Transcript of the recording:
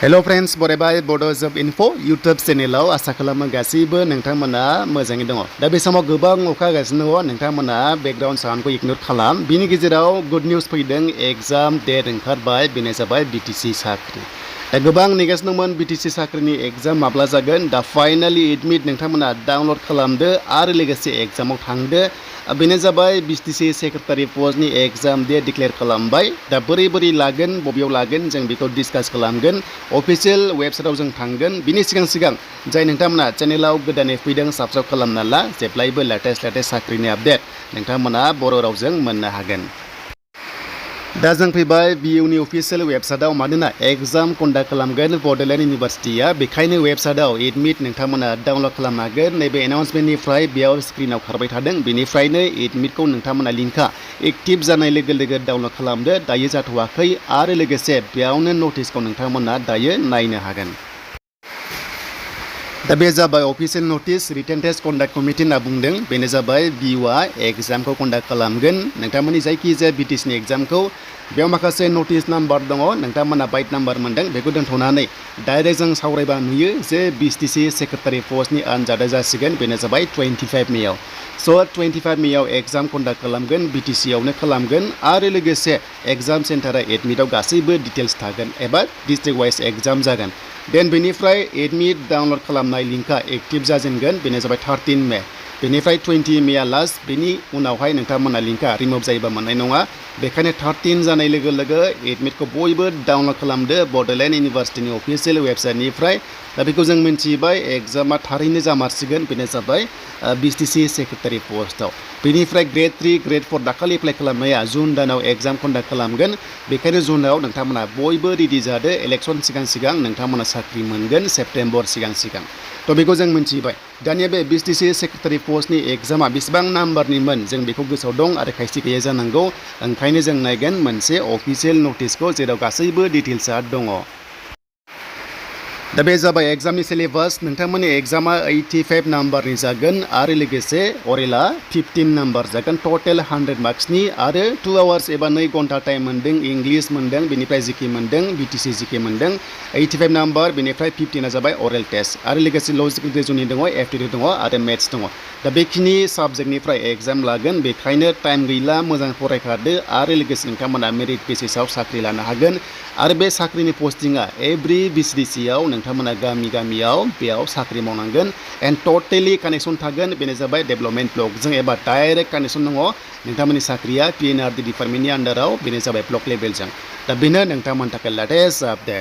Hello friends बरायबाय बड' जब info YouTube चेनेलाव आसा खालामो गासैबो नोंथांमोना मोजाङै दङ। दा बे समाव गोबां अखा हागासिनो दङ, नोंथांमोना बैकग्राउन्ड साउन्डखौ इगनोर खालाम। बिनि गेजेराव गुड निउस फैदों, एग्जाम डेट ओंखारबाय, बेनो जाबाय BTc साख्रि। दा गोबां नेगासिनो दंमोन BTc साख्रिनि एग्जाम माब्ला जागोन। दा फाइनाली एडमिट नोंथांमोना डाउनलड खालामदो आरो लोगोसे एग्जामाव थांदो। बेनो जाबाय BTc सेक्रेटारि पस्टनि एग्जाम डेट डिक्लेयार खालामबाय। दा बोरै लागोन, बबेयाव लागोन जों बेखौ डिसकास खालामगोन। अफिसियेल वेबसाइटआव जों थांगोन। बिनि सिगां जाय नोंथांमोना चेनेलाव गोदानै फैदों साबस्क्राइब खालामना ला, जेब्लायबो लेटेस्ट साख्रिनि आपडेट नोंथांमोना बर' रावजों मोननो हागोन। दा जों फैबाय BUनि अफिसियेल वेबसाइटआव, मानोना एग्जाम कन्डाक्ट खालामगोन बड'लेण्ड इउनिभारसिटिया, बेखायनो वेबसाइटआव एडमिट नोंथांमोना डाउनलड खालामनो हागोन। नैबे एनाउन्समेन्टनिफ्राय बेयाव स्क्रिनाव खारबाय थादों, बेनिफ्रायनो एडमिटखौ नोंथांमोना लिंकआ एक्टिभ जानाय लोगो लोगो डाउनलड खालामदो। दायो जाथ'वाखै आरो लोगोसे बेयावनो नटिसखौ नोंथांमोना दायो नायनो हागोन। दा बे जाबाय official notice, written test conduct committee होनना बुंदों। बेनो जाबाय BUआ एग्जामखौ कन्डाक्ट खालामगोन नोंथांमोननि जायखिजाया BTcनि एग्जामखौ। बेयाव माखासे नटिस नाम्बार दङ, नोंथांमोना बाइट नाम्बार मोनदों, बेखौ दोनथ'नानै डाइरेक्ट जों सावरायबा नुयो जे BTc सेक्रेटारि पस्टनि आनजादा जासिगोन, बेनो जाबाय 25 मेआव। स' 25 मेआव एग्जाम कन्डाक्ट खालामगोन, BTcआवनो खालामगोन आरो लोगोसे एग्जाम सेन्टारा एडमिटआव गासैबो डिटेल्स थागोन एबा डिस्ट्रिक्ट वाइज एग्जाम जागोन। देन बेनिफ्राय एडमिट डाउनलड खालामनाय लिंकआ एक्टिभ जाजेनगोन, बेनो जाबाय 13 मे। बेनिफ्राय 20 मेआ लास्ट, बेनि उनावहाय नोंथांमोना लिंकआ रिमुभ जायोबा मोननाय नङा। बेखायनो 13 जानाय लोगो लोगो एडमिटखौ बयबो डाउनलड खालामदो बड'लेण्ड इउनिभारसिटिनि अफिसियेल वेबसाइटनिफ्राय। दा बेखौ जों मिन्थिबाय एग्जामा थारैनो जामारसिगोन, बेनो जाबाय BTc सेक्रेटारि पस्टआव। बेनिफ्राय ग्रेड 3 ग्रेड 4 दाखालि एप्लाइ खालामनाया जुन दानाव एग्जाम कन्डाक्ट खालामगोन, बेखायनो जुनाव नोंथांमोना बयबो रेडि जादो। इलेक्सन सिगां नोंथांमोना साख्रि मोनगोन सेप्तेम्बर सिगां। थ' बेखौ जों मिन्थिबाय। दानिया बे BTc सेक्रेटारि पस्टनि एग्जामा बेसेबां नाम्बारनिमोन जों बेखौ गोसोआव दं आरो खायसे गैया जानांगौ। ओंखायनो जों नायगोन मोनसे अफिसियेल नटिसखौ जेराव गासैबो डिटेल्सआ दङ। दा बे जाबाय एग्जामनि सिलेबास। नोंथांमोननि एग्जामा 85 नाम्बारनि जागोन आरो लोगोसे अरेला 15 नाम्बार जागोन। टटेल 100 मार्क्सनि आरो 2 आवार्स एबा 2 घन्टा टाइम मोनदों। इंलिस मोनदों, बेनिफ्राय GK मोनदों, BTc GK मोनदों 85 नाम्बार, बेनिफ्राय 15 जाबाय अरेल टेस्ट आरो लोगोसे लजिकेल रिजनिं दङ, एप्टिटिउड दङ आरो मेथ्स दङ। दा बेखिनि साबजेक्टनिफ्राय एग्जाम लागोन, बेखायनो टाइम गैला, मोजां फरायखादो आरो लोगोसे नोंथांमोना मेरिट बेसिसाव साख्रि लानो हागोन। आरो बे साख्रिनि पस्टिंआ एभ्रि BCDCआव नोंथांमोना गामियाव बेयाव साख्रि मावनांगोन। एन्ड टटेलि कानेक्सन थागोन, बेनो जाबाय डेभेलपमेन्ट ब्लकजों एबा डाइरेक्ट कानेक्सन दङ। नोंथांमोननि साख्रिया PNRD डिपार्टमेन्टनि आन्डाराव, बेनो जाबाय ब्लक लेभेलजों। दा बेनो नोंथांमोननि थाखाय लेटेस्ट आपडेट।